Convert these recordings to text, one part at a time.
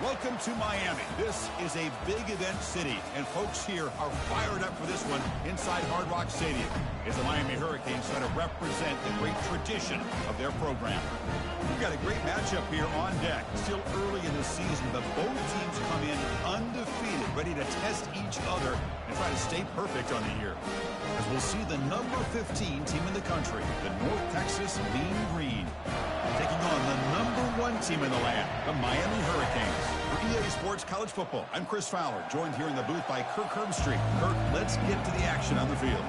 Welcome to Miami. This is a big event city, and folks here are fired up for this one inside Hard Rock Stadium as the Miami Hurricanes try to represent the great tradition of their program. We've got a great matchup here on deck. Still early in the season, but both teams come in undefeated, ready to test each other and try to stay perfect on the year. As we'll see the number 15 team in the country, the North Texas Mean Green, taking on the number 1 team in the land, the Miami Hurricanes. For EA Sports College Football, I'm Chris Fowler, joined here in the booth by Kirk Herbstreit. Kirk, let's get to the action on the field.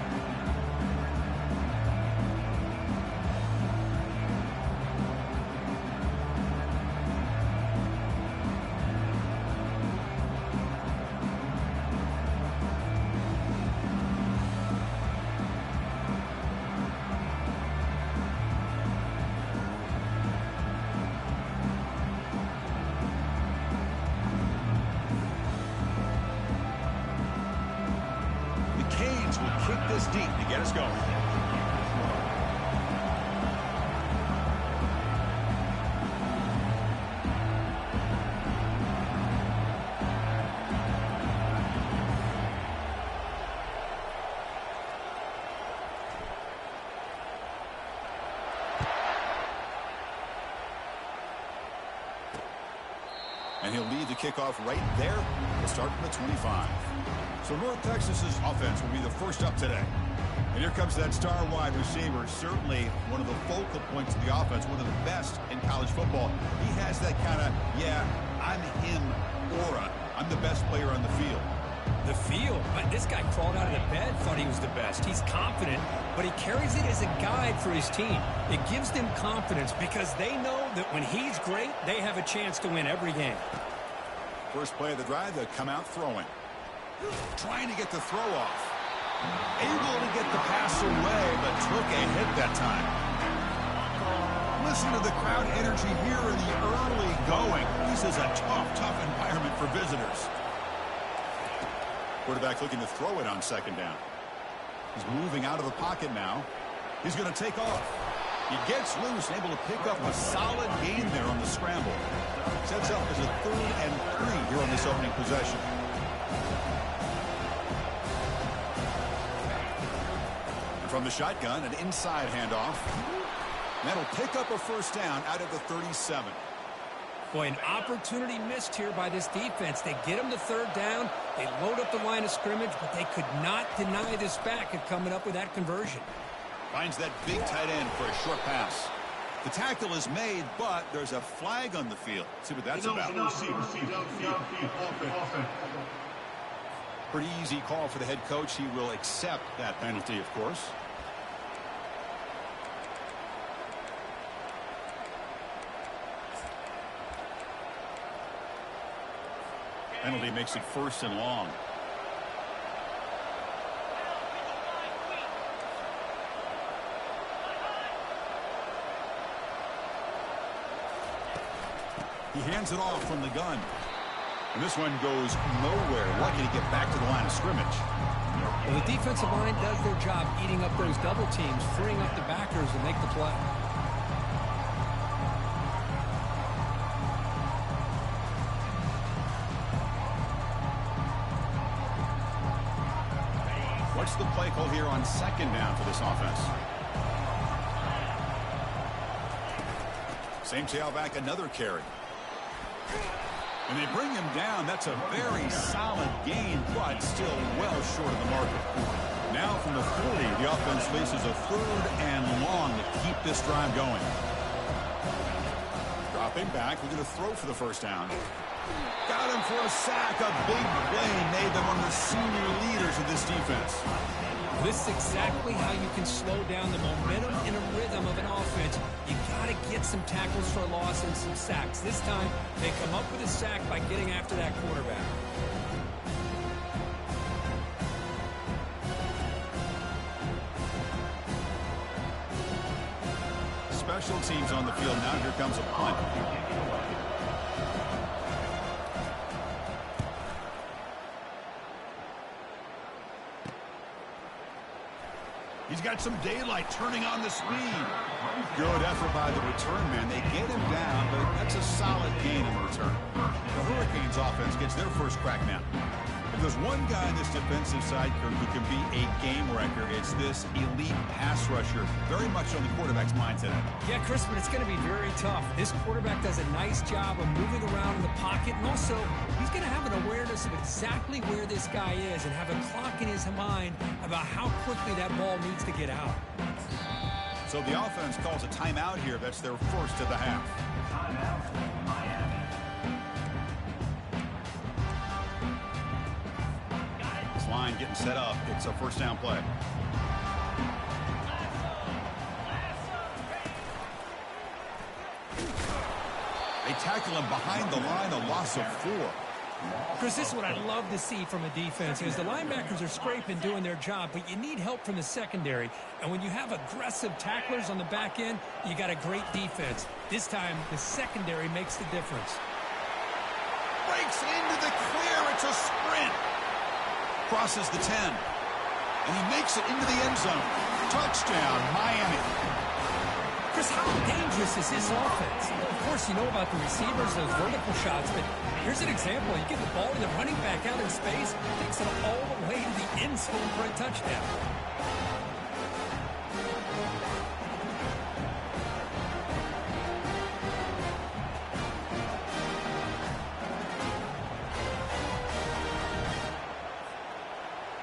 Will kick this deep to get us going. And he'll lead the kickoff right there. We'll start from the 25. So North Texas's offense will be the first up today. And here comes that star wide receiver, certainly one of the focal points of the offense, one of the best in college football. He has that kind of, yeah, I'm him aura. I'm the best player on the field. The field? This guy crawled out of the bed, thought he was the best. He's confident, but he carries it as a guide for his team. It gives them confidence because they know that when he's great, they have a chance to win every game. First play of the drive, they'll come out throwing. Trying to get the throw off. Able to get the pass away, but took a hit that time. Listen to the crowd energy here in the early going. This is a tough environment for visitors. Quarterback looking to throw it on second down. He's moving out of the pocket now. He's going to take off. He gets loose, able to pick up a solid gain there on the scramble. Sets up as a 3rd and 3 here on this opening possession. From the shotgun, an inside handoff. That'll pick up a first down out of the 37. Boy, an opportunity missed here by this defense. They get him the 3rd down. They load up the line of scrimmage, but they could not deny this back at coming up with that conversion. Finds that big tight end for a short pass. The tackle is made, but there's a flag on the field. Let's see what that's about. Pretty easy call for the head coach. He will accept that penalty, of course. Penalty makes it 1st and long. He hands it off from the gun. And this one goes nowhere. Lucky to get back to the line of scrimmage. Well, the defensive line does their job eating up those double teams, freeing up the backers to make the play. What's the play call here on second down for this offense? Same tailback, another carry. And they bring him down. That's a very solid gain, but still well short of the marker. Now from the 40, the offense faces a 3rd and long to keep this drive going. Dropping back, we're going to throw for the first down. Got him for a sack. A big play made them one of the senior leaders of this defense. This is exactly how you can slow down the momentum and a rhythm of an offense. You got to get some tackles for a loss and some sacks. This time, they come up with a sack by getting after that quarterback. Special teams on the field now. Here comes a punt. He's got some daylight, turning on the speed. Good effort by the return man. They get him down, but that's a solid gain in return. The Hurricanes offense gets their first crack now. If there's one guy on this defensive side, Kirk, who can be a game wrecker, it's this elite pass rusher. Very much on the quarterback's mindset. Yeah, Chris, but it's going to be very tough. This quarterback does a nice job of moving around in the pocket, and also he's going to have an awareness of exactly where this guy is and have a clock in his mind about how quickly that ball needs to get out. So the offense calls a timeout here. That's their first of the half. Timeout, Miami. This line getting set up. It's a first down play. They tackle him behind the line, a loss of 4. Chris, this is what I'd love to see from a defense is the linebackers are scraping, doing their job, but you need help from the secondary. And when you have aggressive tacklers on the back end, you got a great defense. This time, the secondary makes the difference. Breaks into the clear. It's a sprint. Crosses the 10. And he makes it into the end zone. Touchdown, Miami. Chris, how dangerous is this offense? Of course, you know about the receivers, those vertical shots, but here's an example. You get the ball to the running back out in space, takes it all the way to the end zone for a touchdown.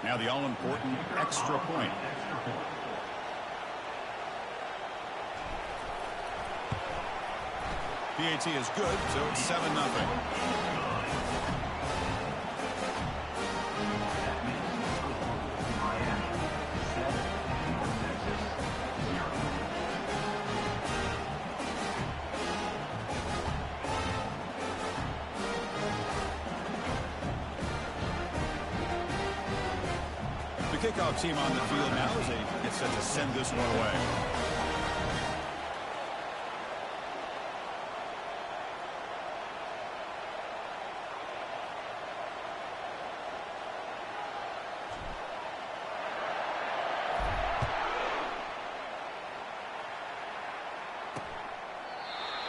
Now the all-important extra point. PAT is good, so it's 7-0. The kickoff team on the field now as they get set to send this one away.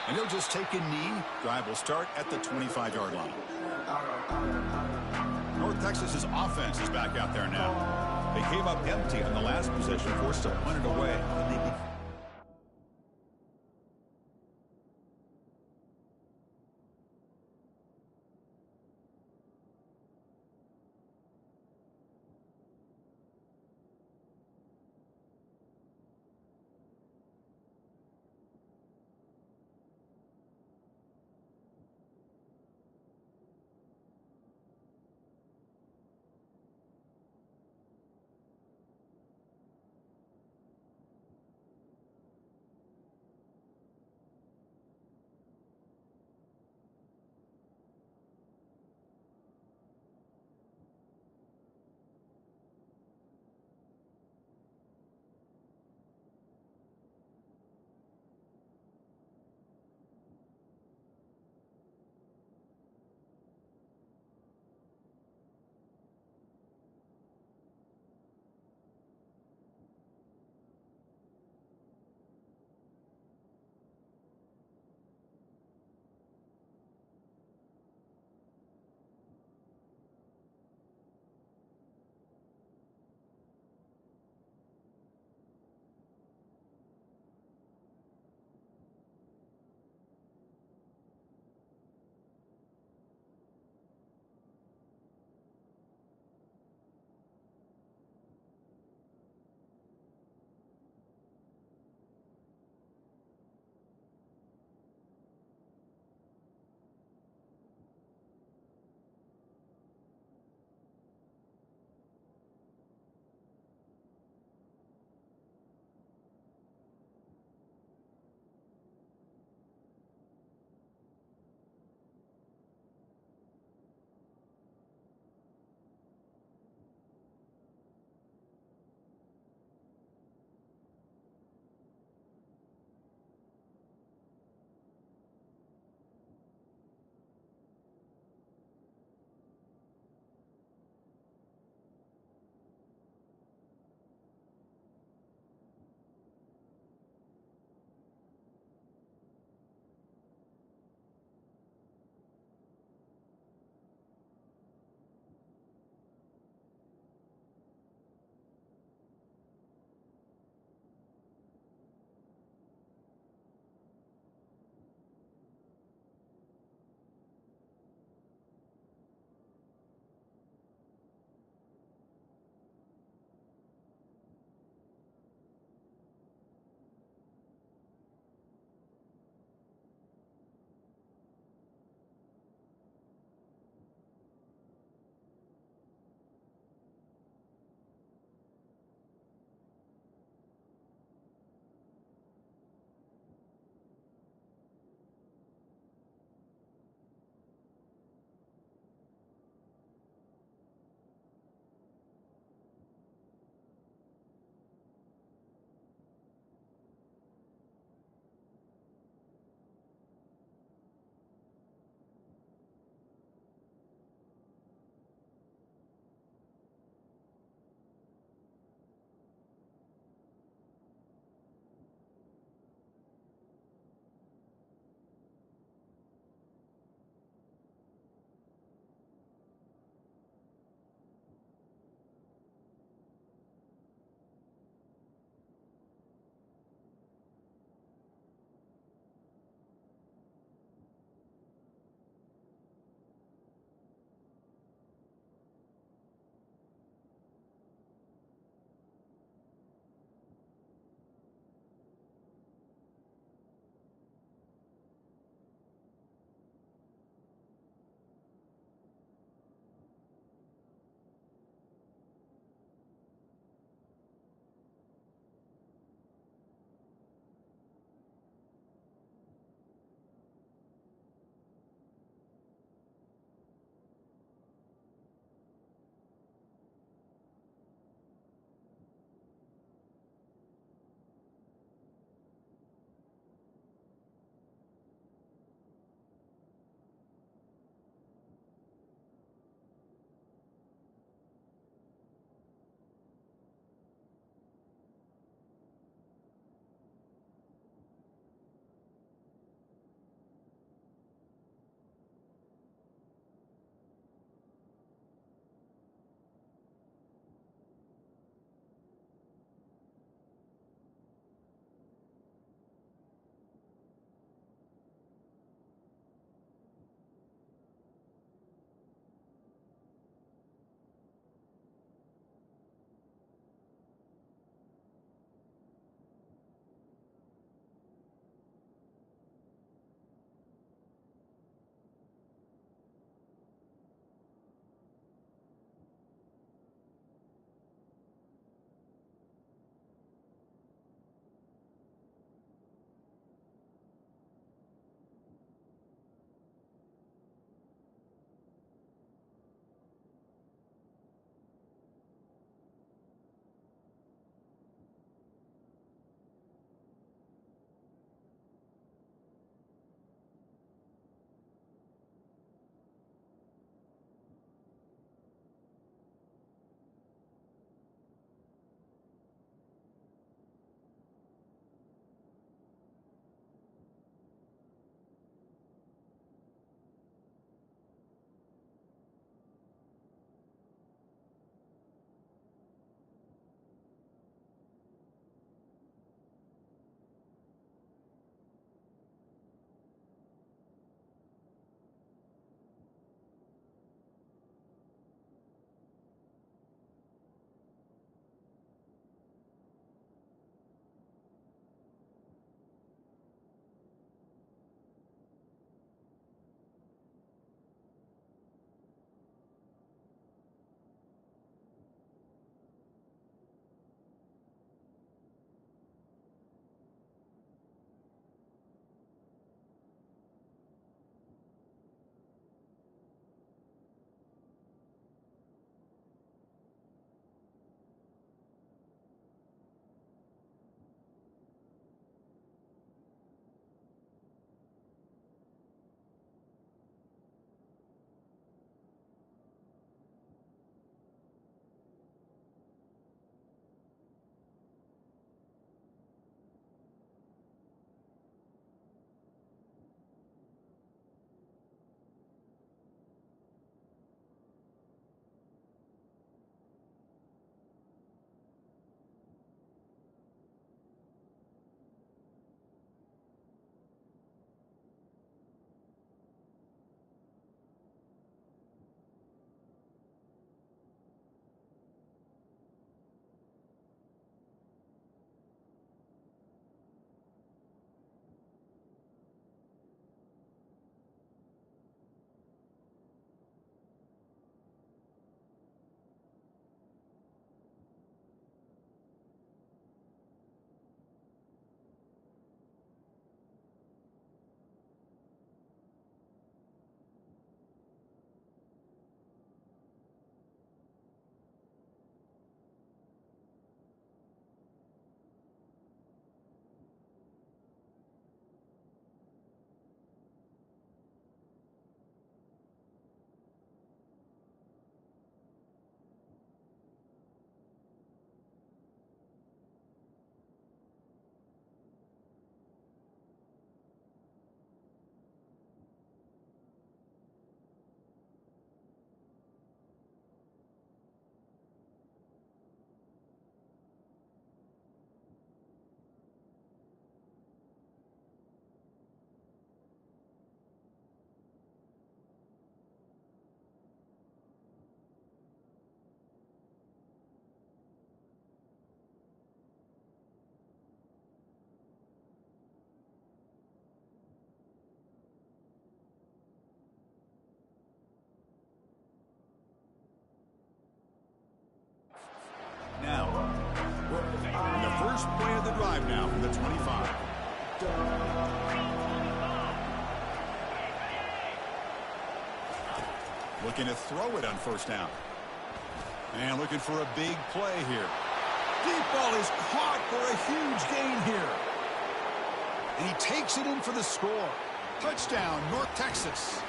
And he'll just take a knee. Drive will start at the 25-yard line. North Texas's offense is back out there now. They came up empty on the last possession, forced to punt it away. First play of the drive now from the 25. Looking to throw it on first down. And looking for a big play here. Deep ball is caught for a huge gain here. And he takes it in for the score. Touchdown, North Texas.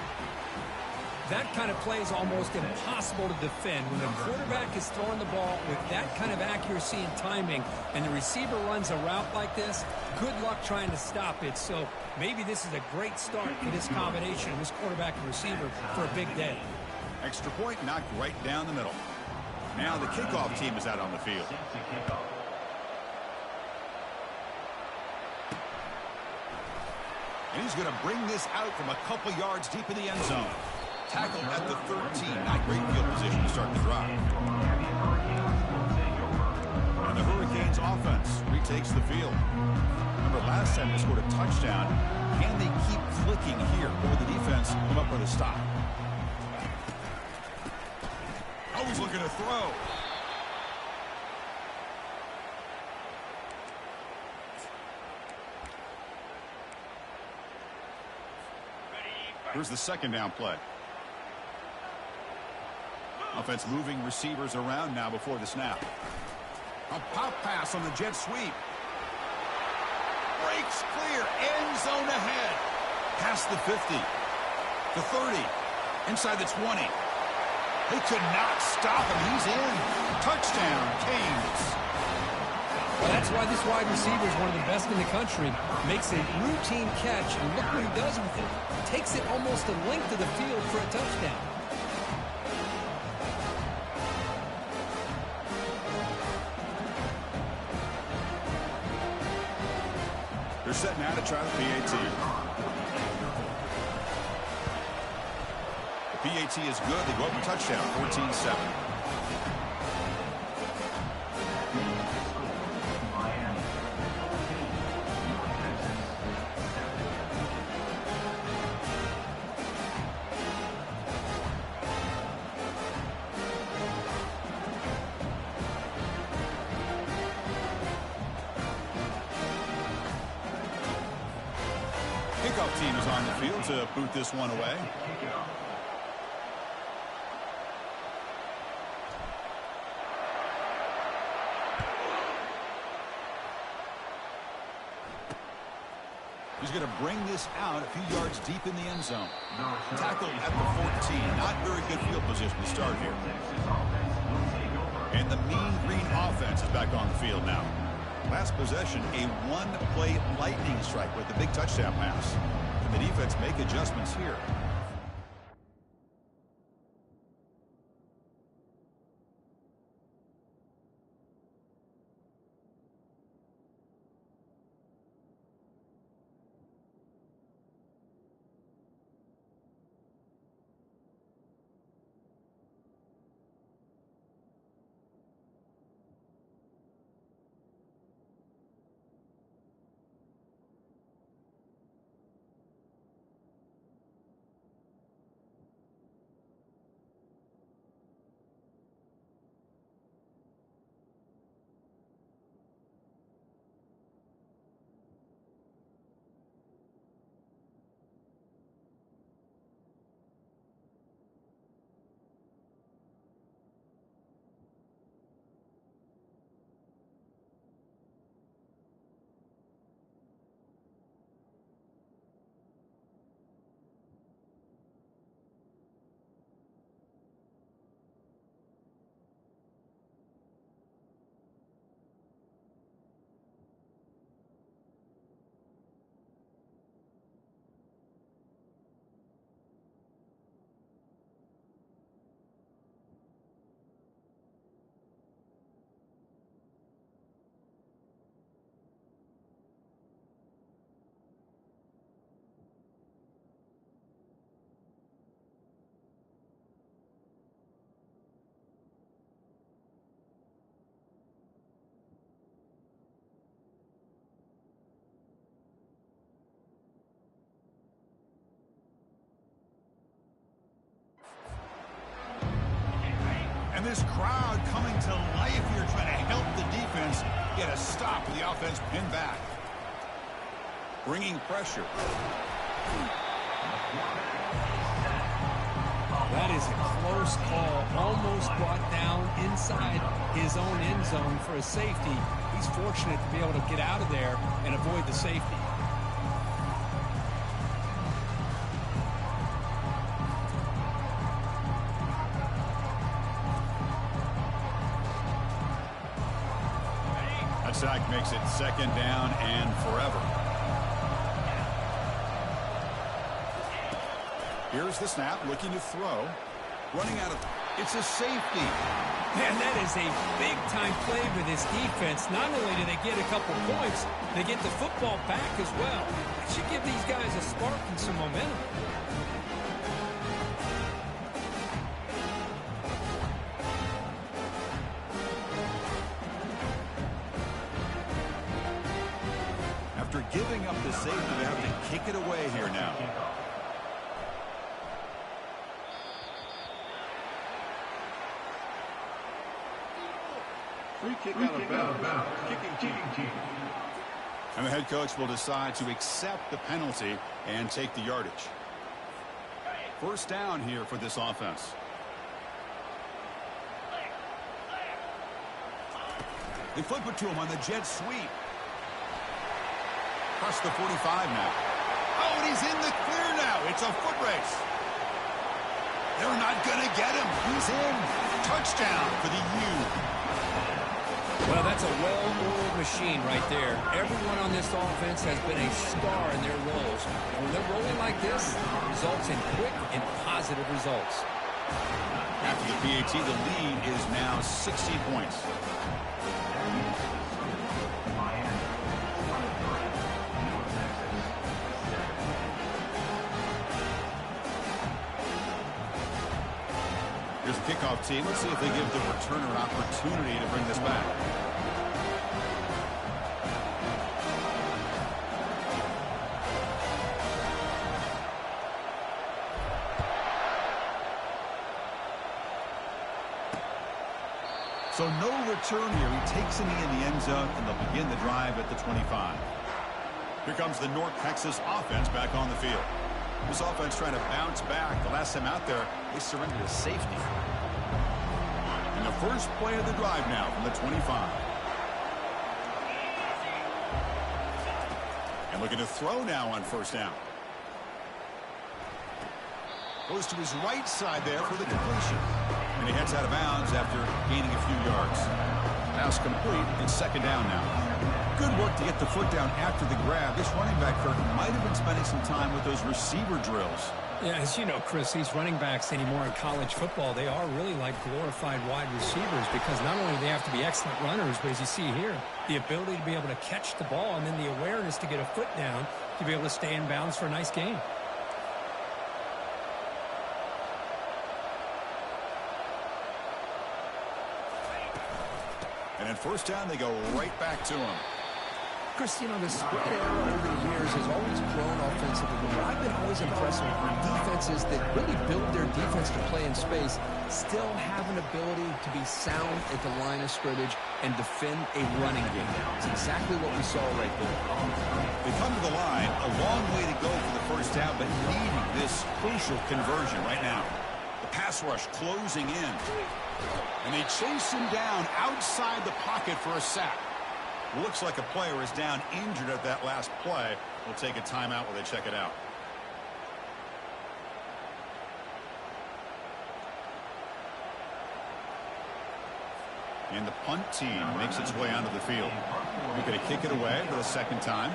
That kind of play is almost impossible to defend. When the quarterback is throwing the ball with that kind of accuracy and timing, and the receiver runs a route like this, good luck trying to stop it. So maybe this is a great start for this combination, this quarterback and receiver, for a big day. Extra point knocked right down the middle. Now the kickoff team is out on the field. And he's going to bring this out from a couple yards deep in the end zone. Tackled at the 13. Not great field position to start the drive. And the Hurricanes offense retakes the field. Remember, last time they scored a touchdown. Can they keep clicking here, or will the defense come up with a stop? Always looking to throw. Here's the second down play. Offense moving receivers around now before the snap. A pop pass on the jet sweep. Breaks clear. End zone ahead. Past the 50. The 30. Inside the 20. They could not stop him. He's in. Touchdown, Canes. Well, that's why this wide receiver is one of the best in the country. Makes a routine catch, and look what he does with it. Takes it almost a length of the field for a touchdown. They're set now to try the PAT. The PAT is good. They go up a touchdown, 14-7. Kickoff team is on the field to boot this one away. He's going to bring this out a few yards deep in the end zone. Tackled at the 14. Not very good field position to start here. And the Mean Green offense is back on the field now. Last possession, a one-play lightning strike with the big touchdown pass. Can the defense make adjustments here? And this crowd coming to life here, trying to help the defense get a stop with the offense pinned back. Bringing pressure. That is a close call. Almost brought down inside his own end zone for a safety. He's fortunate to be able to get out of there and avoid the safety. That sack makes it second down and forever. Here's the snap, looking to throw. Running out of... It's a safety. Man, that is a big-time play for this defense. Not only do they get a couple points, they get the football back as well. It should give these guys a spark and some momentum. After giving up the safety, they have to kick it away here now. Free kick out of bounds. Kicking team. And the head coach will decide to accept the penalty and take the yardage. First down here for this offense. They flip it to him on the jet sweep. Across the 45 now. Oh, and he's in the clear now. It's a foot race. They're not going to get him. He's in. Touchdown for the U. Well, that's a well-oiled machine right there. Everyone on this offense has been a star in their roles. And when they're rolling like this, it results in quick and positive results. After the PAT, the lead is now 60 points. Here's the kickoff team. Let's see if they give the returner an opportunity to bring this back. So no return here. He takes a knee in the end zone, and they'll begin the drive at the 25. Here comes the North Texas offense back on the field. This offense trying to bounce back. The last time out there, they surrendered a safety. And the first play of the drive now from the 25. And looking to throw now on first down. Goes to his right side there for the completion. And he heads out of bounds after gaining a few yards. Pass complete. It's second down now. Good work to get the foot down after the grab. This running back, Kirk, might have been spending some time with those receiver drills. Yeah, as you know, Chris, these running backs anymore in college football, they are really like glorified wide receivers because not only do they have to be excellent runners, but as you see here, the ability to be able to catch the ball and then the awareness to get a foot down to be able to stay in bounds for a nice gain. And at first down, they go right back to him. Chris, you know, the spread era over the years has always grown offensively, but I've been always impressed with defenses that really build their defense to play in space, still have an ability to be sound at the line of scrimmage and defend a running game. It's exactly what we saw right there. They come to the line, a long way to go for the first down, but needing this crucial conversion right now. The pass rush closing in. And they chase him down outside the pocket for a sack. Looks like a player is down injured at that last play. We'll take a timeout while they check it out. And the punt team makes its way onto the field. We're going to kick it away for the second time.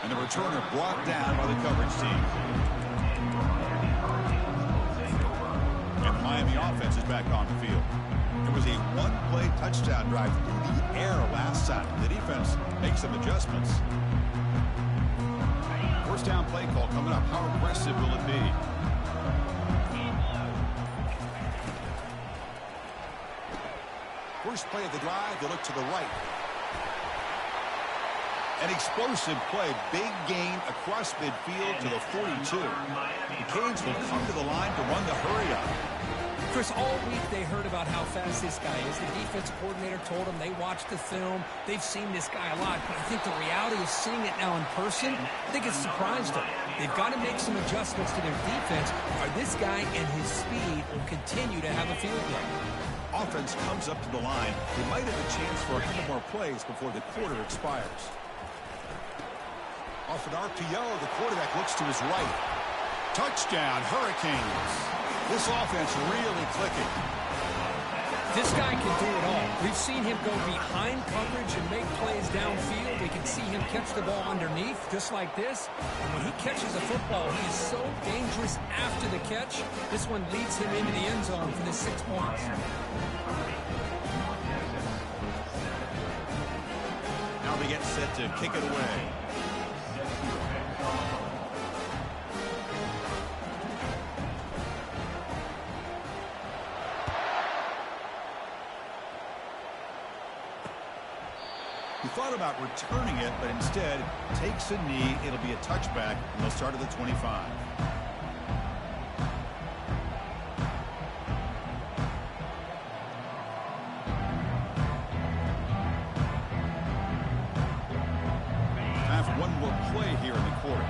And the returner brought down by the coverage team. And the Miami offense is back on the field. It was a one-play touchdown drive through the air last time. The defense makes some adjustments. First down play call coming up. How aggressive will it be? First play of the drive, they look to the right. An explosive play, big gain across midfield to the 42. The Canes will come to the line to run the hurry-up. Chris, all week they heard about how fast this guy is. The defense coordinator told them they watched the film. They've seen this guy a lot, but I think the reality of seeing it now in person, I think it's surprised them. They've got to make some adjustments to their defense, or this guy and his speed will continue to have a field day. Offense comes up to the line. They might have a chance for a couple more plays before the quarter expires. Off an RPO, the quarterback looks to his right. Touchdown, Hurricanes. This offense really clicking. This guy can do it all. We've seen him go behind coverage and make plays downfield. We can see him catch the ball underneath, just like this. And when he catches a football, he is so dangerous after the catch. This one leads him into the end zone for the 6 points. Now they get set to kick it away. He thought about returning it, but instead takes a knee. It'll be a touchback, and they'll start at the 25. Time for one more play here in the quarter.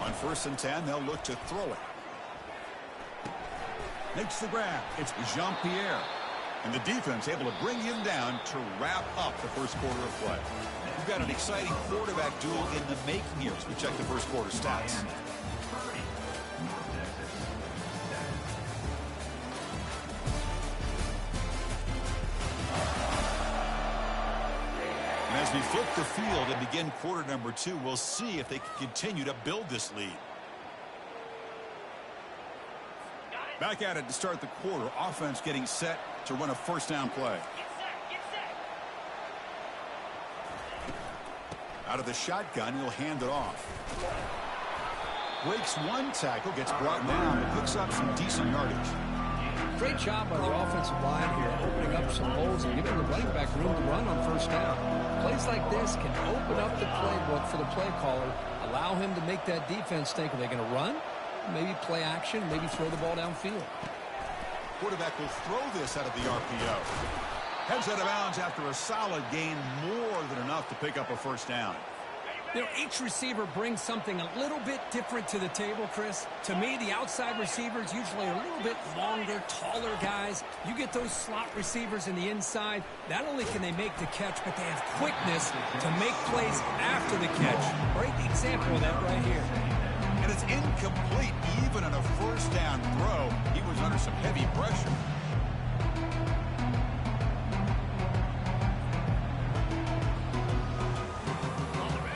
On 1st and 10, they'll look to throw it. Makes the grab. It's Jean-Pierre. And the defense able to bring him down to wrap up the first quarter of play. We've got an exciting quarterback duel in the making here as we check the first quarter stats. And as we flip the field and begin quarter number 2, we'll see if they can continue to build this lead. Back at it to start the quarter. Offense getting set to run a first down play. Out of the shotgun, he'll hand it off. Breaks one tackle, gets brought down, and picks up some decent yardage. Great job by the offensive line here, opening up some holes and giving the running back room to run on first down. Plays like this can open up the playbook for the play caller, allow him to make that defense think, are they going to run? Maybe play action, maybe throw the ball downfield. Quarterback will throw this out of the RPO. Heads out of bounds after a solid gain, more than enough to pick up a first down. You know, each receiver brings something a little bit different to the table, Chris. To me, the outside receivers usually are a little bit longer, taller guys. You get those slot receivers in the inside, not only can they make the catch, but they have quickness to make plays after the catch. Great example of that right here. And it's incomplete. Even on a first down throw, he was under some heavy pressure.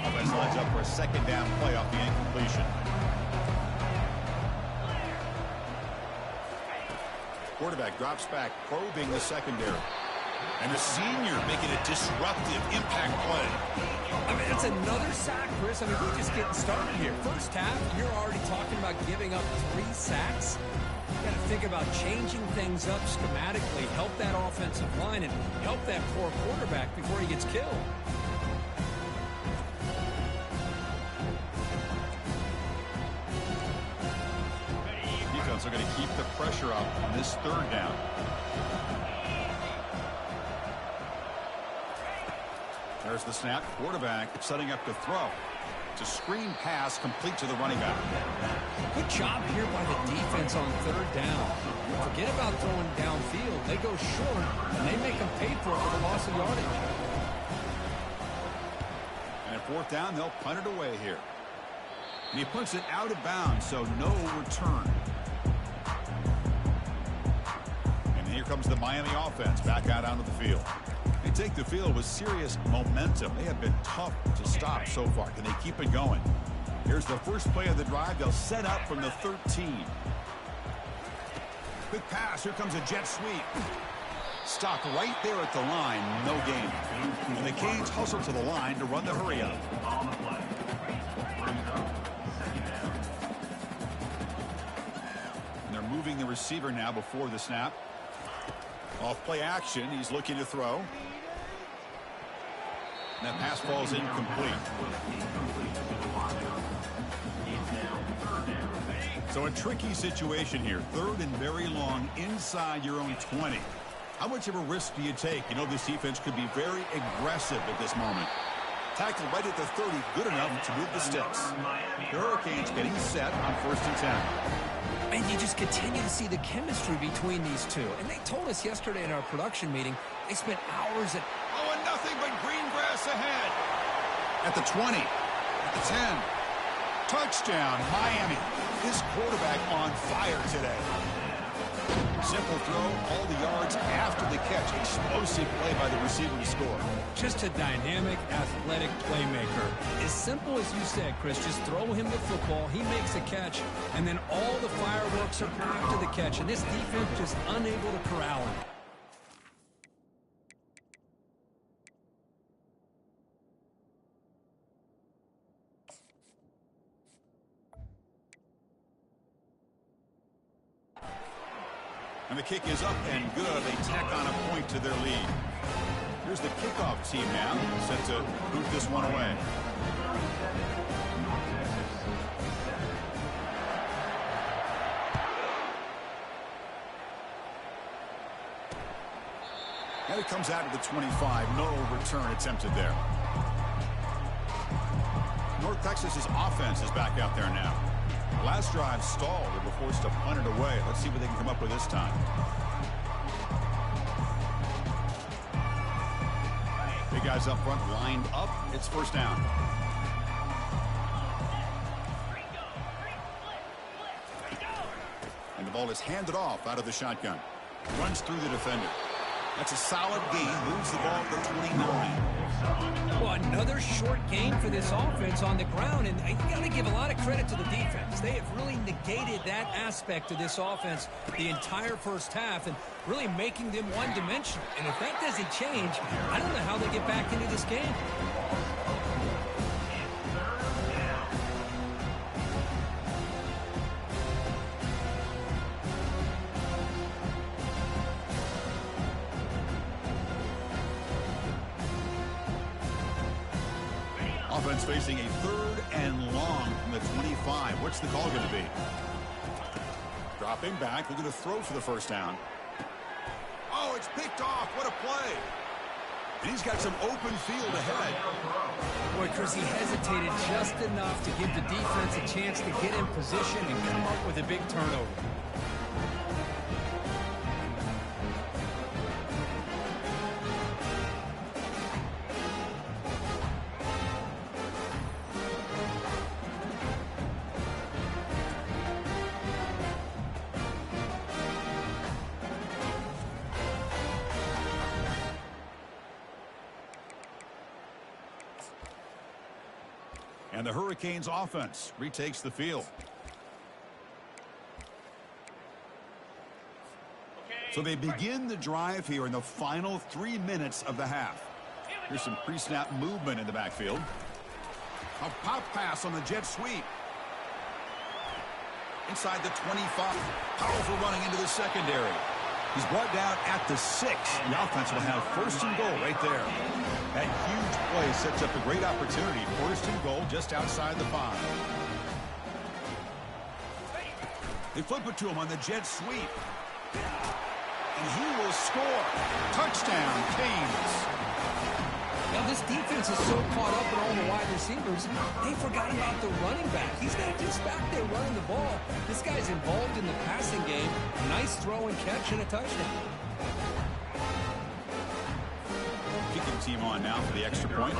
Offense lines up for a second down play off the incompletion. Quarterback drops back, probing the secondary. And the senior making a disruptive impact play. I mean, it's another sack, Chris. I mean, we're just getting started here. First half, you're already talking about giving up 3 sacks. You got to think about changing things up schematically, help that offensive line, and help that poor quarterback before he gets killed. Defense are going to keep the pressure up on this third down. There's the snap. Quarterback setting up to throw. It's a screen pass complete to the running back. Good job here by the defense on third down. Forget about throwing downfield. They go short, and they make them pay for it with a loss of yardage. And at fourth down, they'll punt it away here. And he puts it out of bounds, so no return. And here comes the Miami offense back out onto the field. They take the field with serious momentum. They have been tough to stop so far. Can they keep it going? Here's the first play of the drive. They'll set up from the 13. Quick pass. Here comes a jet sweep. Stopped right there at the line. No gain. And the Canes hustle to the line to run the hurry up. And they're moving the receiver now before the snap. Off play action. He's looking to throw. And that pass falls incomplete. So a tricky situation here. 3rd and very long inside your own 20. How much of a risk do you take? You know, this defense could be very aggressive at this moment. Tackled right at the 30, good enough to move the sticks. The Hurricanes getting set on 1st and 10. And you just continue to see the chemistry between these two. And they told us yesterday in our production meeting, they spent hours at... Oh, and nothing but green grass ahead. At the 20, at the 10. Touchdown, Miami. This quarterback on fire today. Simple throw, all the yards after the catch. Explosive play by the receiver to score. Just a dynamic, athletic playmaker. As simple as you said, Chris, just throw him the football, he makes a catch, and then all the fireworks are after the catch. And this defense just unable to corral him. And the kick is up and good. They tack on a point to their lead. Here's the kickoff team now, set to boot this one away. And it comes out of the 25. No return attempted there. North Texas's offense is back out there now. Last drive stalled and were forced to punt it away. Let's see what they can come up with this time. Big guys up front lined up. It's 1st down. And the ball is handed off out of the shotgun. Runs through the defender. That's a solid gain. Moves the ball to the 29. Well, another short gain for this offense on the ground, and you got to give a lot of credit to the defense. They have really negated that aspect of this offense the entire first half and really making them one-dimensional. And if that doesn't change, I don't know how they get back into this game. Offense facing a 3rd and long from the 25. What's the call going to be? Dropping back, looking to throw for the 1st down. Oh, it's picked off. What a play. And he's got some open field ahead. Boy, Chris, he hesitated just enough to give the defense a chance to get in position and come up with a big turnover. And the Hurricanes offense retakes the field. So they begin the drive here in the final 3 minutes of the half. Here's some pre-snap movement in the backfield. A pop pass on the jet sweep. Inside the 25. Powerful running into the secondary. He's brought down at the 6. The offense will have 1st and goal right there. That huge play sets up a great opportunity. 1st and goal just outside the 5. They flip it to him on the jet sweep. And he will score. Touchdown, Canes. Now, this defense is so caught up in all the wide receivers, they forgot about the running back. He's not just back there running the ball. This guy's involved in the passing game. Nice throw and catch and a touchdown. Kicking team on now for the extra point.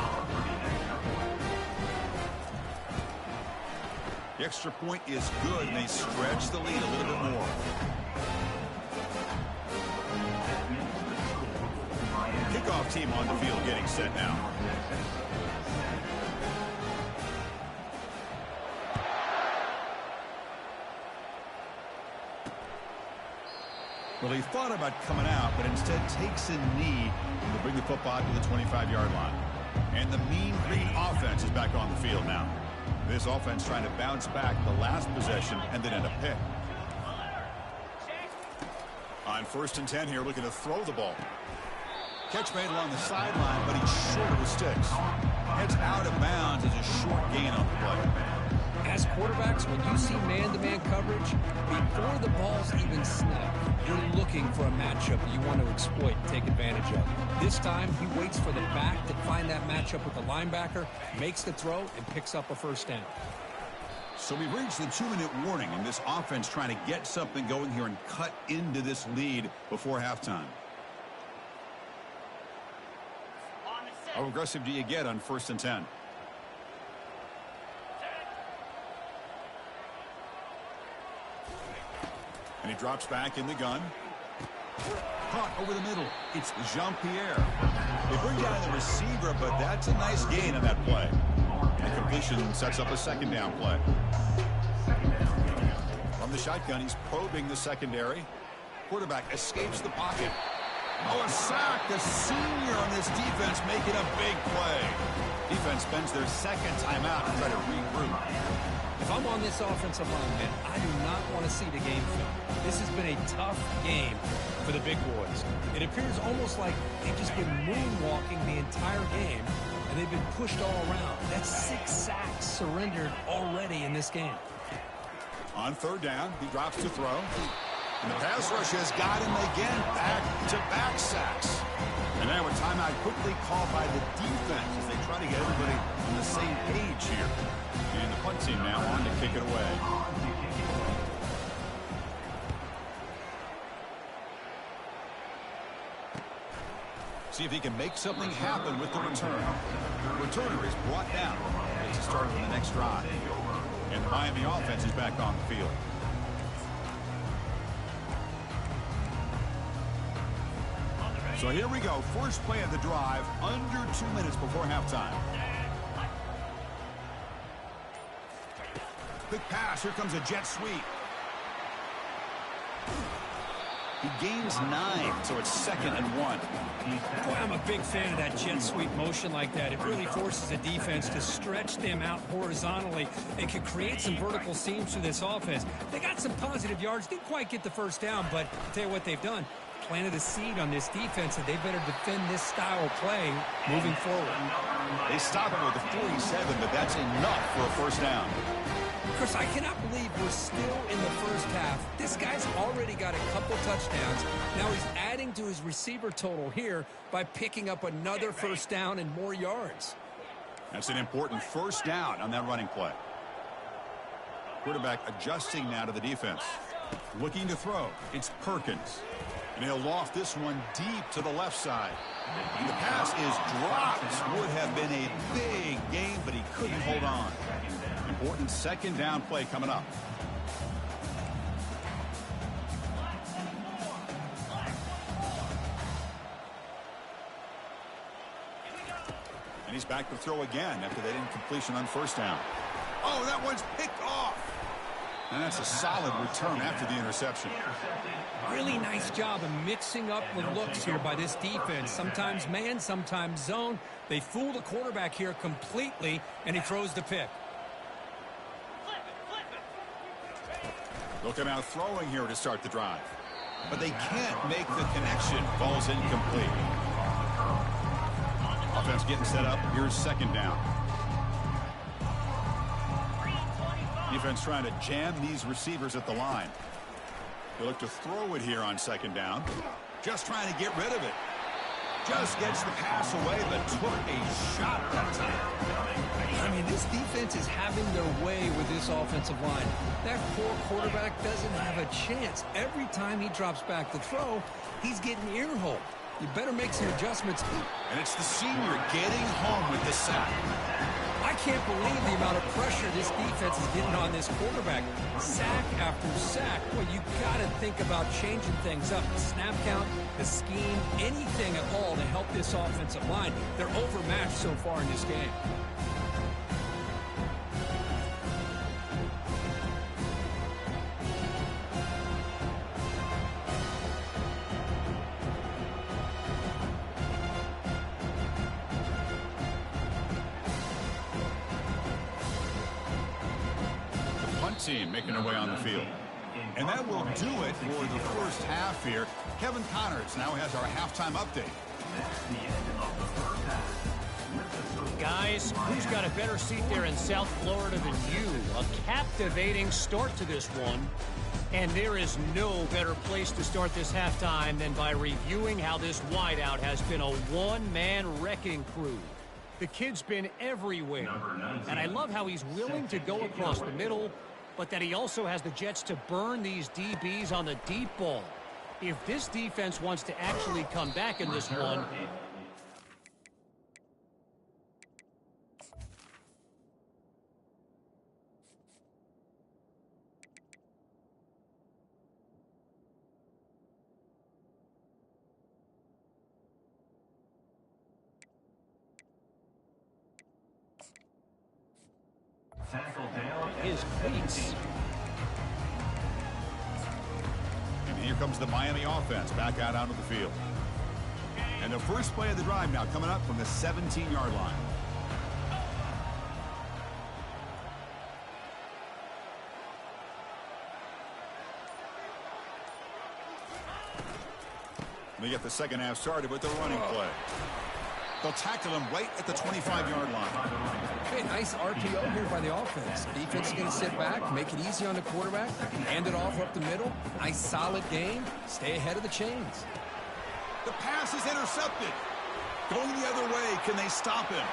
The extra point is good, and they stretch the lead a little bit more. Kickoff team on the field getting set now. Well, he thought about coming out, but instead takes a knee to bring the football to the 25-yard line. And the Mean Green offense is back on the field now. This offense trying to bounce back the last possession and then end a pick. On 1st and 10 here, looking to throw the ball. Catch made along the sideline, but he's short of the sticks. Heads out of bounds as a short gain on the play. As quarterbacks, when you see man-to-man coverage, before the ball's even snapped, you're looking for a matchup that you want to exploit and take advantage of. This time, he waits for the back to find that matchup with the linebacker, makes the throw, and picks up a first down. So we've reached the 2-minute warning, and this offense trying to get something going here and cut into this lead before halftime. How aggressive do you get on 1st and 10? And he drops back in the gun. Caught over the middle. It's Jean-Pierre. They bring down the receiver, but that's a nice gain on that play. And completion sets up a 2nd down play. From the shotgun, he's probing the secondary. Quarterback escapes the pocket. Oh, a sack. The senior on this defense making a big play. Defense spends their 2nd timeout to try to regroup. If I'm on this offensive line, man, I do not want to see the game film. This has been a tough game for the big boys. It appears almost like they've just been moonwalking the entire game, and they've been pushed all around. That's 6 sacks surrendered already in this game. On 3rd down, he drops to throw. And the pass rush has got him again. Back-to-back sacks. And now a timeout quickly called by the defense as they try to get everybody on the same page here. And the punt team now on to kick it away. See if he can make something happen with the return. The returner is brought down. It's a start on the next drive. And the Miami offense is back on the field. So here we go. First play of the drive, under 2 minutes before halftime. Quick pass. Here comes a jet sweep. He gains 9, so it's 2nd and 1. Boy, I'm a big fan of that jet sweep motion like that. It really forces a defense to stretch them out horizontally and can create some vertical seams for this offense. They got some positive yards. Didn't quite get the first down, but I'll tell you what they've done. Planted a seed on this defense, and they better defend this style of play moving forward. They stop him with a 47, but that's enough for a first down. Chris, I cannot believe we're still in the first half. This guy's already got a couple touchdowns. Now he's adding to his receiver total here by picking up another first down and more yards. That's an important first down on that running play. Quarterback adjusting now to the defense. Looking to throw. It's Perkins. And he'll loft this one deep to the left side. And the pass is dropped. Would have been a big game, but he couldn't hold on. Important 2nd down play coming up. And he's back to throw again after that incompletion on 1st down. Oh, that one's picked off. And that's a solid return after the interception. Really nice job of mixing up the looks here by this defense. Sometimes man, sometimes zone. They fool the quarterback here completely, and he throws the pick. They'll come out throwing here to start the drive. But they can't make the connection. Ball's incomplete. Offense getting set up. Here's 2nd down. Defense trying to jam these receivers at the line. They look to throw it here on 2nd down. Just trying to get rid of it. Just gets the pass away, but took a shot that time. I mean, this defense is having their way with this offensive line. That poor quarterback doesn't have a chance. Every time he drops back to throw, he's getting ear-holed. You better make some adjustments. And it's the senior getting home with the sack. I can't believe the amount of pressure this defense is getting on this quarterback. Sack after sack. Well, you got to think about changing things up. The snap count, the scheme, anything at all to help this offensive line. They're overmatched so far in this game. Team making their way on the field. And that will do it for the first half here. Kevin Connors now has our halftime update. That's the end of the first half. Guys, who's got a better seat there in South Florida than you? A captivating start to this one. And there is no better place to start this halftime than by reviewing how this wideout has been a one-man wrecking crew. The kid's been everywhere. And I love how he's willing to go across the middle, but that he also has the jets to burn these DBs on the deep ball. If this defense wants to actually come back in this one, Tackle down. his cleats. And here comes the Miami offense back out onto the field. And the first play of the drive now coming up from the 17-yard line. They get the second half started with the running play. They'll tackle him right at the 25-yard line. Okay, nice RPO here by the offense. Defense is going to sit back, make it easy on the quarterback, hand it off up the middle. Nice solid game. Stay ahead of the chains. The pass is intercepted. Going the other way, can they stop him?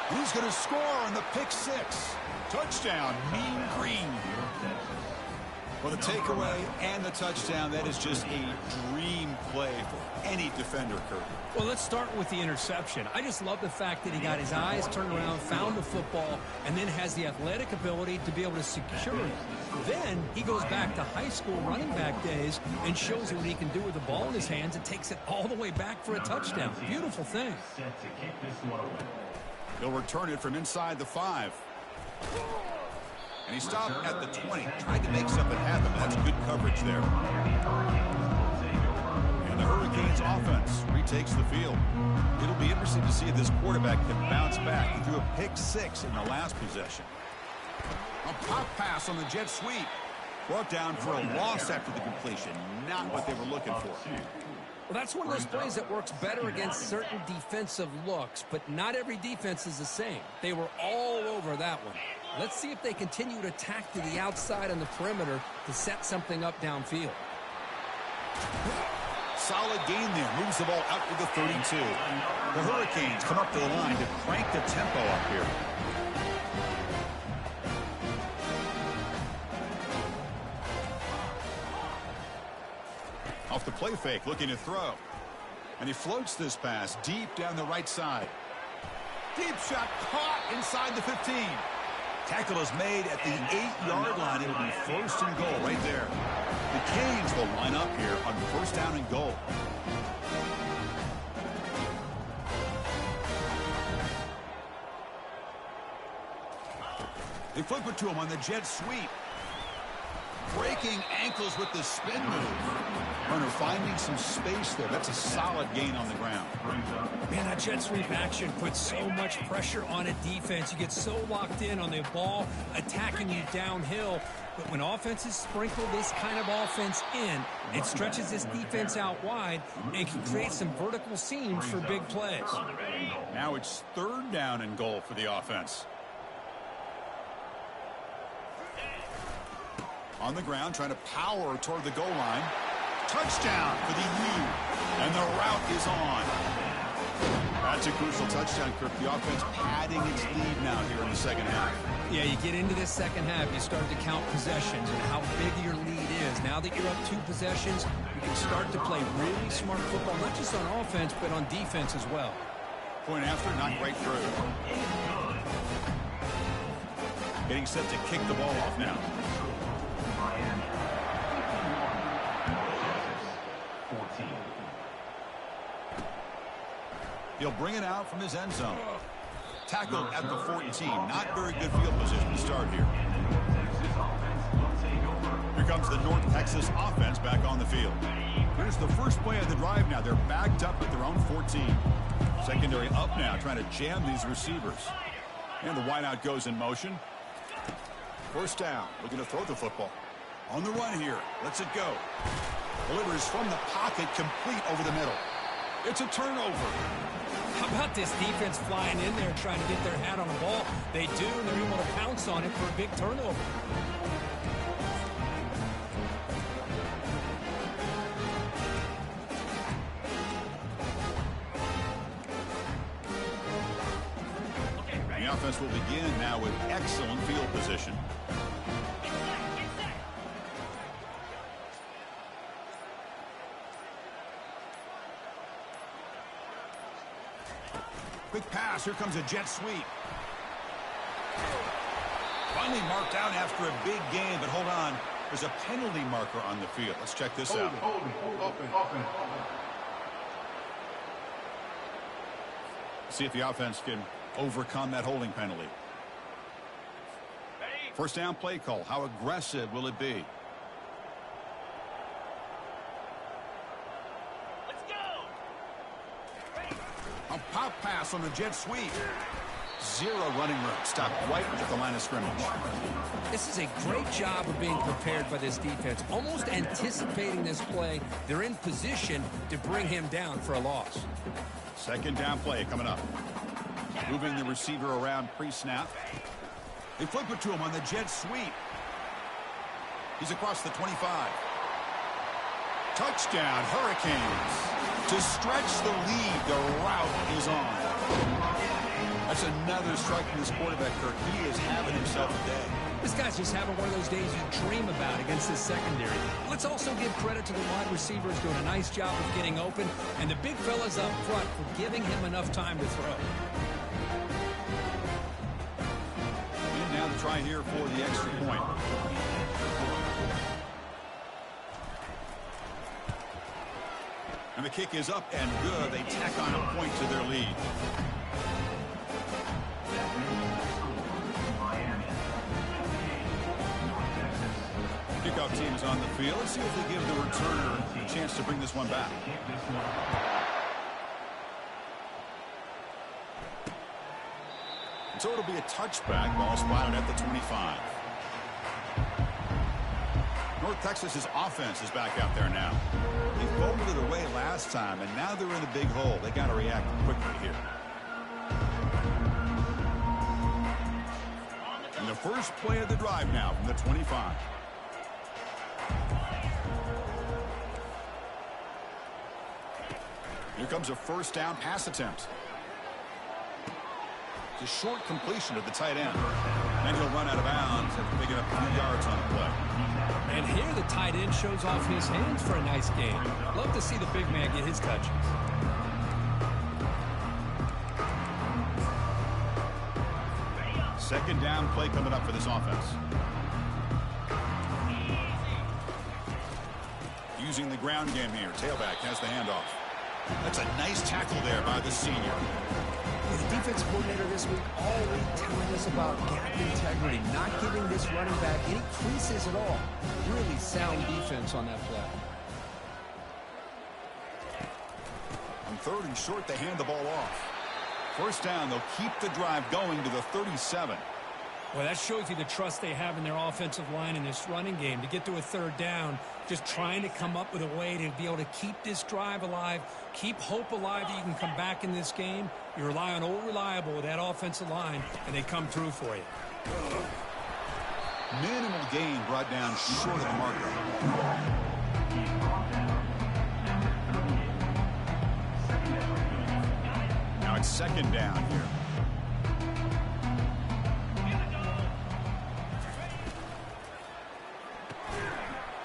Who's going to score on the pick six? Touchdown, Mean Green. Well, the takeaway and the touchdown, that is just a dream play for any defender, Kurt. Well, let's start with the interception. I just love the fact that he got his eyes turned around, found the football, and then has the athletic ability to be able to secure it. Then he goes back to high school running back days and shows what he can do with the ball in his hands and takes it all the way back for a touchdown. Beautiful thing. Set to kick this one away. He'll return it from inside the 5. And he stopped at the 20, tried to make something happen. That's good coverage there. And the Hurricanes offense retakes the field. It'll be interesting to see if this quarterback can bounce back. He threw a pick six in the last possession. A pop pass on the jet sweep. Brought down for a loss after the completion. Not what they were looking for. Well, that's one of those plays that works better against certain defensive looks, but not every defense is the same. They were all over that one. Let's see if they continue to attack to the outside on the perimeter to set something up downfield. Solid gain there. Moves the ball out to the 32. The Hurricanes come up to the line to crank the tempo up here. Off the play fake, looking to throw. And he floats this pass deep down the right side. Deep shot caught inside the 15. Tackle is made at the 8-yard line. It'll be first and goal right there. The Canes will line up here on first down and goal. They flip it to him on the jet sweep. Breaking ankles with the spin move. Runner finding some space there. That's a solid gain on the ground. Man, that jet sweep action puts so much pressure on a defense. You get so locked in on the ball attacking you downhill. But when offenses sprinkle this kind of offense in, it stretches this defense out wide and can create some vertical seams for big plays. Now it's third down and goal for the offense. On the ground, trying to power toward the goal line. Touchdown for the U. And the route is on. That's a crucial touchdown, Kirk. The offense padding its lead now here in the second half. Yeah, you get into this second half, you start to count possessions and how big your lead is. Now that you're up 2 possessions, you can start to play really smart football, not just on offense, but on defense as well. Point after, not right through. Getting set to kick the ball off now. He'll bring it out from his end zone. Tackled at the 14. Not very good field position to start here. Here comes the North Texas offense back on the field. Here's the first play of the drive now. They're backed up at their own 14. Secondary up now, trying to jam these receivers. And the wideout goes in motion. First down, looking to throw the football. On the run here, lets it go. Delivers from the pocket, complete over the middle. It's a turnover. How about this defense flying in there trying to get their hat on the ball? They do, and they're able to pounce on it for a big turnover. The offense will begin now with excellent field position. Quick pass. Here comes a jet sweep. Finally marked out after a big game, but hold on. There's a penalty marker on the field. Let's check this out. See if the offense can overcome that holding penalty. First down play call. How aggressive will it be? A pop pass on the jet sweep. Zero running room. Stopped right at the line of scrimmage. This is a great job of being prepared by this defense. Almost anticipating this play. They're in position to bring him down for a loss. Second down play coming up. Moving the receiver around pre-snap. They flip it to him on the jet sweep. He's across the 25. Touchdown, Hurricanes. To stretch the lead, the route is on. That's another strike from this quarterback, Kirk. He is having himself a day. This guy's just having one of those days you dream about against the secondary. Let's also give credit to the wide receivers doing a nice job of getting open, and the big fellas up front for giving him enough time to throw. And now the try here for the extra point. And the kick is up and good. They tack on a point to their lead. Kickoff team is on the field. Let's see if they give the returner a chance to bring this one back. And so it'll be a touchback. Ball spotted at the 25. North Texas's offense is back out there now. They fumbled it away last time, and now they're in a big hole. They got to react quickly here. And the first play of the drive now from the 25. Here comes a first down pass attempt. It's a short completion of the tight end. And he'll run out of bounds after picking up 3 yards on the play. And here the tight end shows off his hands for a nice game. Love to see the big man get his touches. Second down play coming up for this offense. Using the ground game here. Tailback has the handoff. That's a nice tackle there by the senior. Well, the defensive coordinator this week all week telling us about gap integrity, not giving this running back any creases at all. Really sound defense on that play. On third and short, they hand the ball off. First down, they'll keep the drive going to the 37. Well, that shows you the trust they have in their offensive line in this running game. To get to a third down, just trying to come up with a way to be able to keep this drive alive, keep hope alive that you can come back in this game. You rely on old reliable with that offensive line, and they come through for you. Minimal gain brought down short of the marker. Now it's second down here.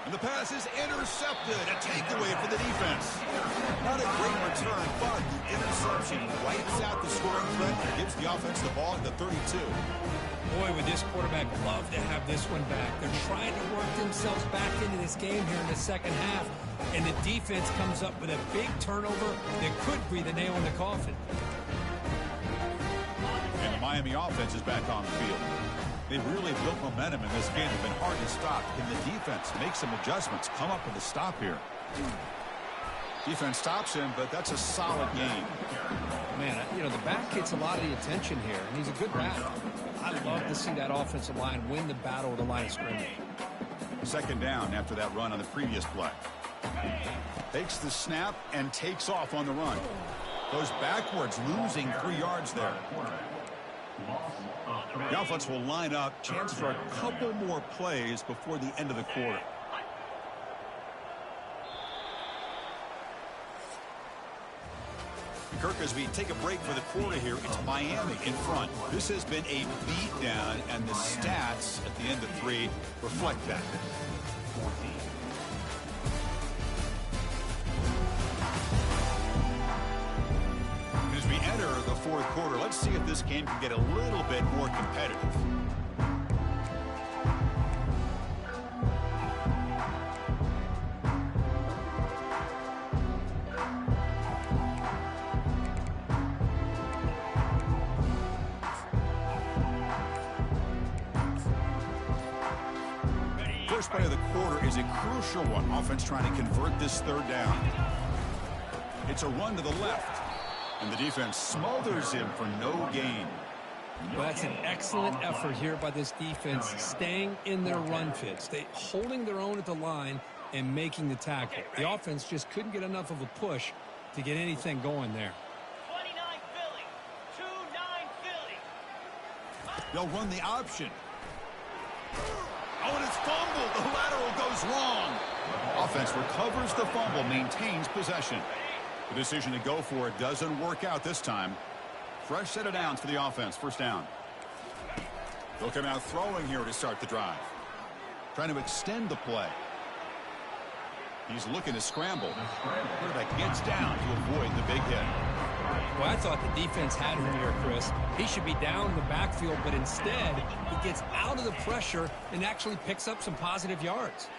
And the pass is intercepted. A takeaway for the defense. Not a great return, but the interception wipes out the scoring threat and gives the offense the ball at the 32. Boy, would this quarterback love to have this one back. They're trying to work themselves back into this game here in the second half, and the defense comes up with a big turnover that could be the nail in the coffin. And the Miami offense is back on the field. They've really built momentum in this game. It's been hard to stop. Can the defense make some adjustments, come up with a stop here? Defense stops him, but that's a solid game. Man, you know, the back gets a lot of the attention here, and he's a good back. I love to see that offensive line win the battle with the line of scrimmage. Second down after that run on the previous play. Takes the snap and takes off on the run. Goes backwards, losing 3 yards there. The offense will line up. Chance for a couple more plays before the end of the quarter. Kirk, as we take a break for the quarter here, it's Miami in front. This has been a beatdown, and the stats at the end of 3 reflect that. As we enter the 4th quarter, let's see if this game can get a little bit more competitive. First play of the quarter is a crucial one. Offense trying to convert this 3rd down. It's a run to the left, and the defense smothers him for no gain. Well, that's an excellent effort here by this defense, staying in their run fits. They holding their own at the line and making the tackle. The offense just couldn't get enough of a push to get anything going there. 29 Philly, 2-9 Philly. They'll run the option. Oh, and it's fumbled. The lateral goes wrong. Offense recovers the fumble, maintains possession. The decision to go for it doesn't work out this time. Fresh set of downs for the offense. 1st down. They'll come out throwing here to start the drive. Trying to extend the play. He's looking to scramble. Quarterback gets down to avoid the big hit. Well, I thought the defense had him here, Chris. He should be down in the backfield, but instead he gets out of the pressure and actually picks up some positive yards.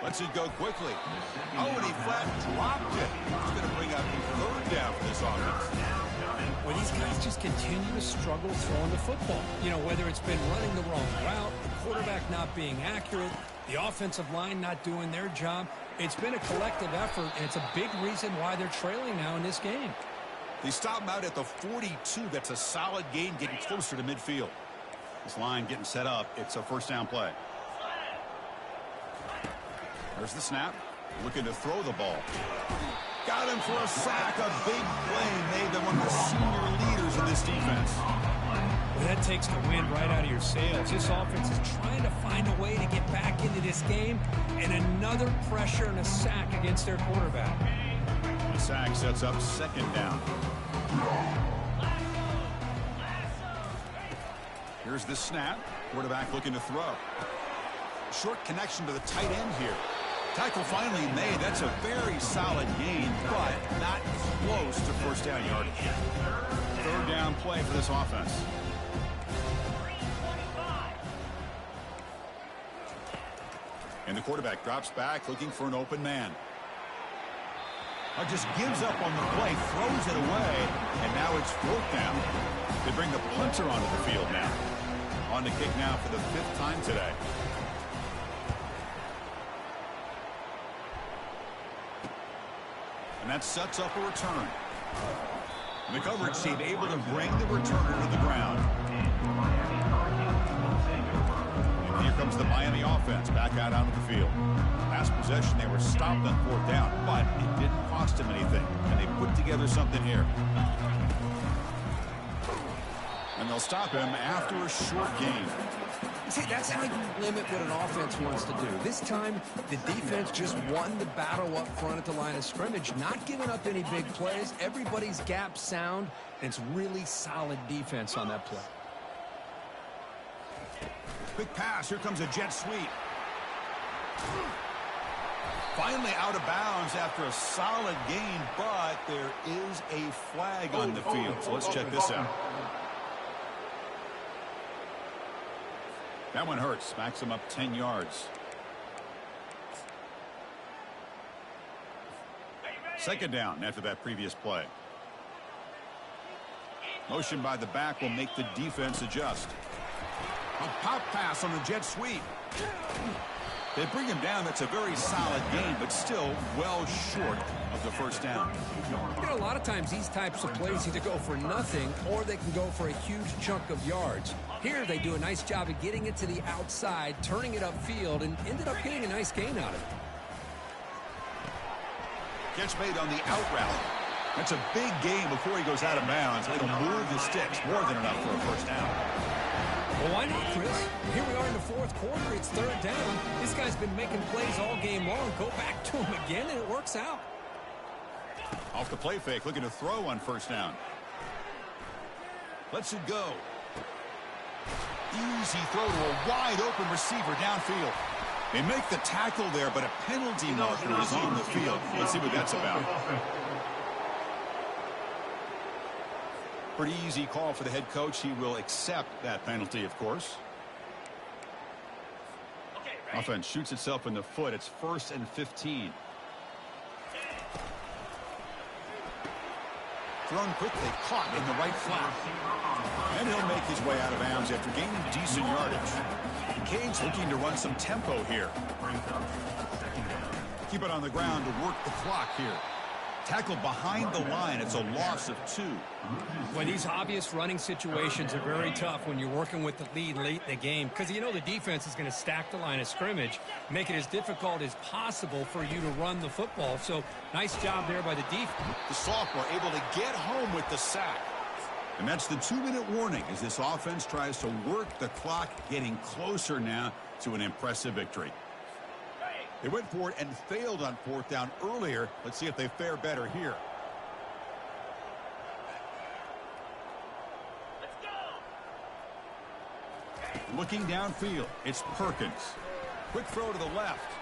Lets it go quickly. Oh, and he flat dropped it. It's going to bring up a 3rd down for this offense. Well, these guys just continue to struggle throwing the football. You know, whether it's been running the wrong route, the quarterback not being accurate, the offensive line not doing their job. It's been a collective effort, and it's a big reason why they're trailing now in this game. They stop him out at the 42. That's a solid gain, getting closer to midfield. This line getting set up. It's a 1st down play. There's the snap. Looking to throw the ball. Got him for a sack. A big play made by one of the senior leaders in this defense. Well, that takes the wind right out of your sails. This offense is trying to find a way to get back into this game, and another pressure and a sack against their quarterback. The sack sets up 2nd down. Here's the snap. Quarterback looking to throw. Short connection to the tight end here. Tackle finally made. That's a very solid gain, but not close to 1st down yardage. 3rd down play for this offense. And the quarterback drops back looking for an open man. Just gives up on the play, throws it away, and now it's 4th down. They bring the punter onto the field now. On the kick now for the 5th time today. And that sets up a return. And the coverage team able to bring the returner to the ground. And here comes the Miami offense back out onto the field. Last possession, they were stopped on 4th down, but it didn't cost them anything. And they put together something here. And they'll stop him after a short gain. See, that's how you limit what an offense wants to do. This time, the defense just won the battle up front at the line of scrimmage, not giving up any big plays. Everybody's gap sound, and it's really solid defense on that play. Quick pass. Here comes a jet sweep. Finally out of bounds after a solid gain, but there is a flag on the field. So let's check this out. That one hurts. Backs him up 10 yards. 2nd down after that previous play. Motion by the back will make the defense adjust. A pop pass on the jet sweep. They bring him down. That's a very solid gain, but still well short of the 1st down. You know, a lot of times these types of plays either go for nothing or they can go for a huge chunk of yards. Here they do a nice job of getting it to the outside, turning it upfield, and ended up getting a nice gain out of it. Catch made on the out route. That's a big gain before he goes out of bounds. It'll move the sticks. More than enough for a first down. Well, why not, Chris? Here we are in the fourth quarter. It's third down. This guy's been making plays all game long. Go back to him again, and it works out. Off the play fake, looking to throw on first down. Lets it go. Easy throw to a wide-open receiver downfield. They make the tackle there, but a penalty marker is on the field. Let's see what that's about. Pretty easy call for the head coach. He will accept that penalty, of course. Offense shoots itself in the foot. It's 1st and 15. Thrown quickly, caught in the right flat. And he'll make his way out of bounds after gaining decent yardage. Cade's looking to run some tempo here. Keep it on the ground to work the clock here. Tackled behind the line. It's a loss of 2. Well, these obvious running situations are very tough when you're working with the lead late in the game because you know the defense is going to stack the line of scrimmage, make it as difficult as possible for you to run the football. So nice job there by the defense. The sophomore able to get home with the sack. And that's the 2-minute warning as this offense tries to work the clock, getting closer now to an impressive victory. They went for it and failed on 4th down earlier. Let's see if they fare better here. Looking downfield, it's Perkins. Quick throw to the left.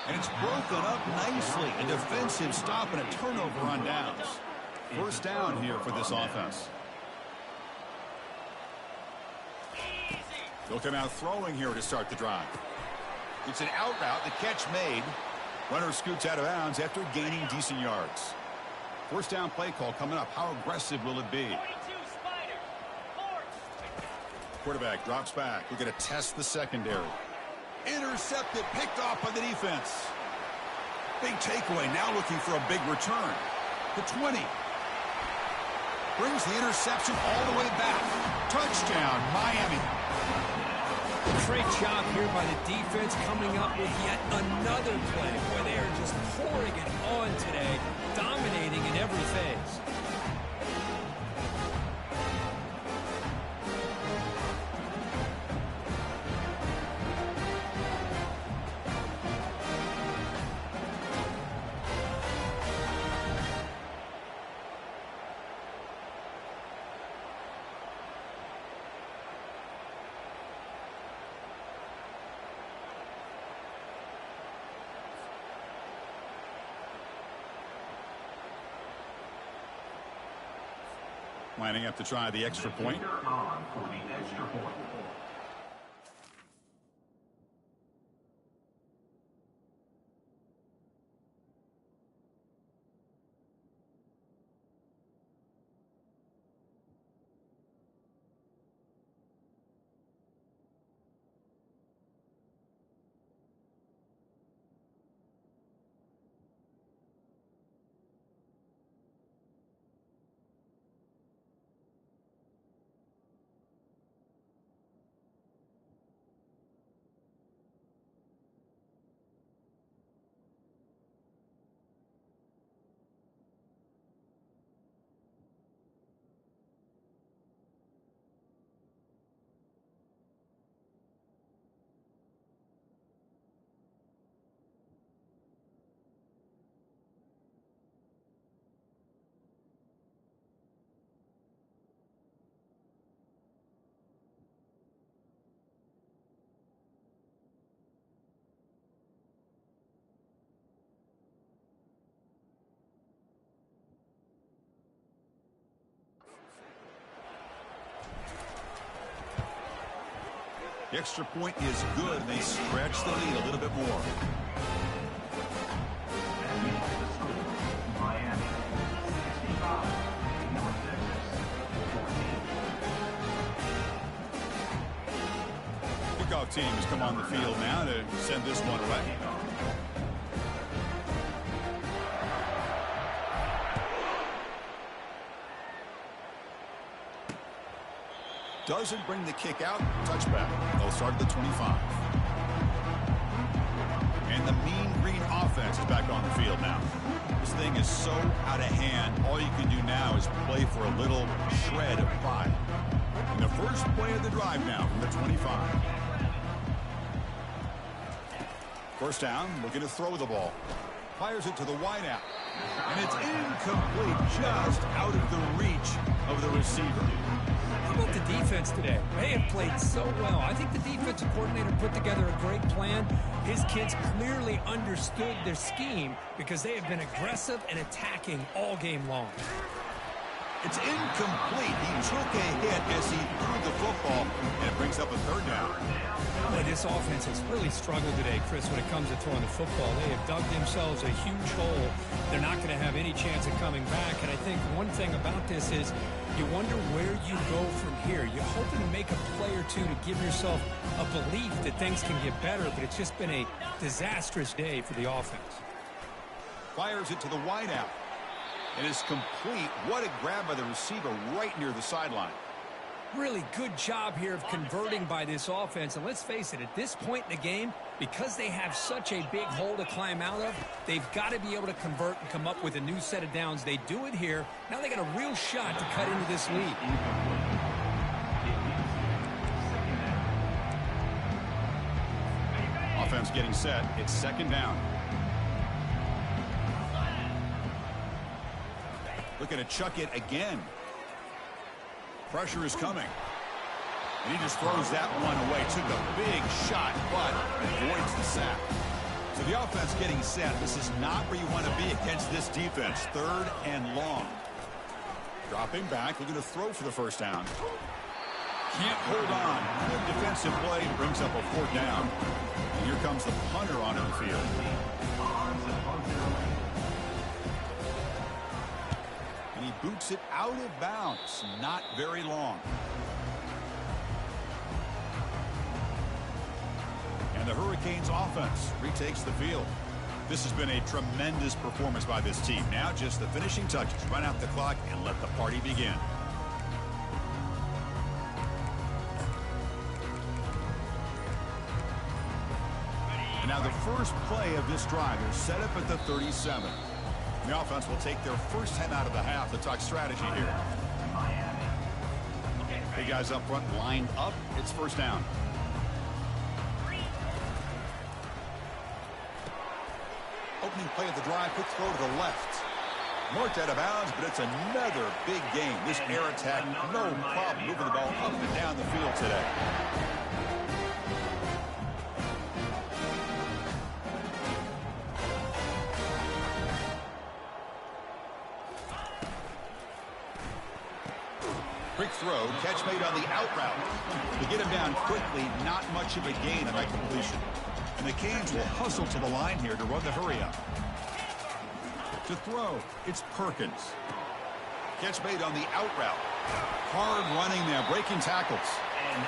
And it's broken up nicely. A defensive stop and a turnover on downs. First down here for this offense. They'll come out throwing here to start the drive. It's an out route. The catch made. Runner scoots out of bounds after gaining decent yards. First down play call coming up. How aggressive will it be? Quarterback drops back. We're going to test the secondary. Intercepted, picked off by the defense. Big takeaway. Now looking for a big return. The 20. Brings the interception all the way back. Touchdown, Miami. Great job here by the defense coming up with yet another play. Boy, they are just pouring it on today, dominating in every phase. Lining up to try the extra point. On for the extra point. The extra point is good. They stretch the lead a little bit more. And meets the score, Miami 65, North Texas 14. Kickoff team has come on the field now to send this one away. Doesn't bring the kick out. Touchback. They'll start at the 25. And the mean green offense is back on the field now. This thing is so out of hand. All you can do now is play for a little shred of pride. And the first play of the drive now from the 25. First down, looking to throw the ball. Fires it to the wideout. And it's incomplete, just out of the reach of the receiver. How about the defense today? They have played so well. I think the defensive coordinator put together a great plan. His kids clearly understood their scheme because they have been aggressive and attacking all game long. It's incomplete. He took a hit as he threw the football, and it brings up a third down. Boy, this offense has really struggled today, Chris, when it comes to throwing the football. They have dug themselves a huge hole. They're not going to have any chance of coming back. And I think one thing about this is you wonder where you go from here. You're hoping to make a play or two to give yourself a belief that things can get better, but it's just been a disastrous day for the offense. Fires it to the wideout. It is complete. What a grab by the receiver right near the sideline. Really good job here of converting by this offense. And let's face it, at this point in the game, because they have such a big hole to climb out of, they've got to be able to convert and come up with a new set of downs. They do it here. Now they got a real shot to cut into this lead. Offense getting set. It's second down. Looking to chuck it again. Pressure is coming. And he just throws that one away. Took a big shot, but avoids the sack. So the offense getting set. This is not where you want to be against this defense. Third and long. Dropping back, looking to throw for the first down. Can't hold on. Good defensive play. Brings up a fourth down. And here comes the punter onto the field. And he boots it out of bounds. Not very long. And the Hurricanes offense retakes the field. This has been a tremendous performance by this team. Now just the finishing touches. Run out the clock and let the party begin. And now the first play of this drive is set up at the 37. The offense will take their first 10 out of the half to talk strategy here. Big guys up front lined up. It's first down. Opening play of the drive, quick throw to the left. Marked out of bounds, but it's another big game. This air attack, no problem moving the ball up and down the field today. Quick throw, catch made on the out route. To get him down quickly, not much of a gain on that completion. And the Canes will hustle to the line here to run the hurry up. To throw, it's Perkins. Catch made on the out route. Hard running there, breaking tackles.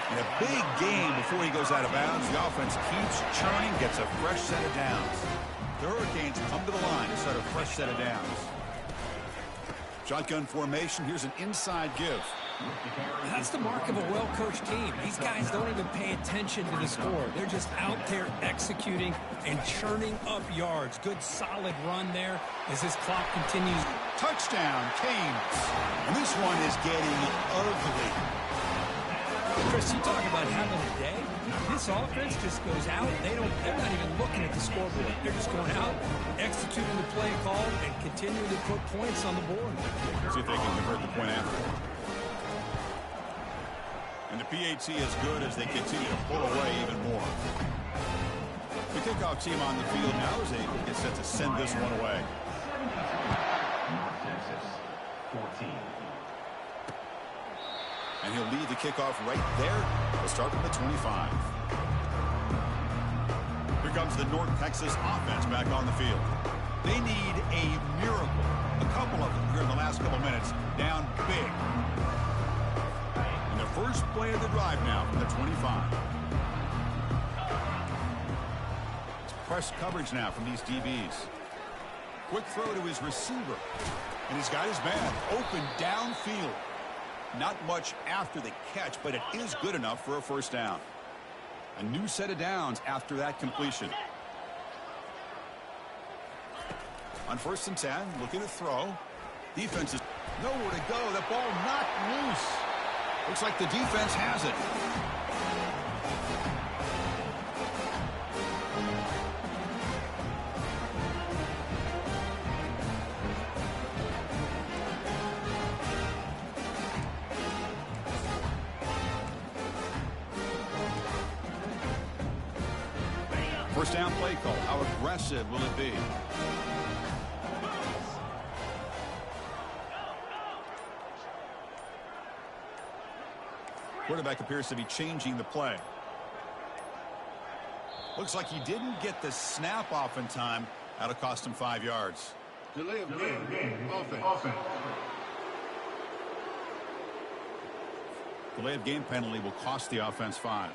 And a big game before he goes out of bounds. The offense keeps churning, gets a fresh set of downs. The Hurricanes come to the line to start a fresh set of downs. Shotgun formation, here's an inside give. That's the mark of a well-coached team. These guys don't even pay attention to the score. They're just out there executing and churning up yards. Good, solid run there as this clock continues. Touchdown, Canes. And this one is getting ugly. Chris, you talk about having a day. This offense just goes out. They're not even looking at the scoreboard. They're just going out, executing the play call, and continuing to put points on the board. See if they can convert the point after. And the PAT is good as they continue to pull away even more. The kickoff team on the field now is able to get set to send this one away. North Texas, 14. And he'll lead the kickoff right there. We'll start from the 25. Here comes the North Texas offense back on the field. They need a miracle. A couple of them here in the last couple minutes. Down big. And the first play of the drive now from the 25. It's press coverage now from these DBs. Quick throw to his receiver. And he's got his man open downfield. Not much after the catch, but it is good enough for a first down. A new set of downs after that completion. On 1st and 10, looking to throw. Defense is nowhere to go. That ball knocked loose. Looks like the defense has it. First down play call. How aggressive will it be? Quarterback appears to be changing the play. Looks like he didn't get the snap off in time. That'll cost him 5 yards. Delay of game. Offense. Delay of game penalty will cost the offense 5.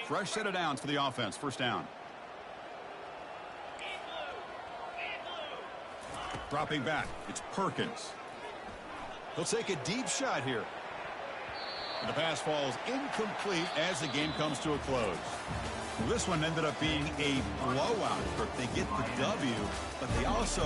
Fresh set of downs for the offense. First down. Dropping back. It's Perkins. He'll take a deep shot here. And the pass falls incomplete as the game comes to a close. Well, this one ended up being a blowout. They get the W, but they also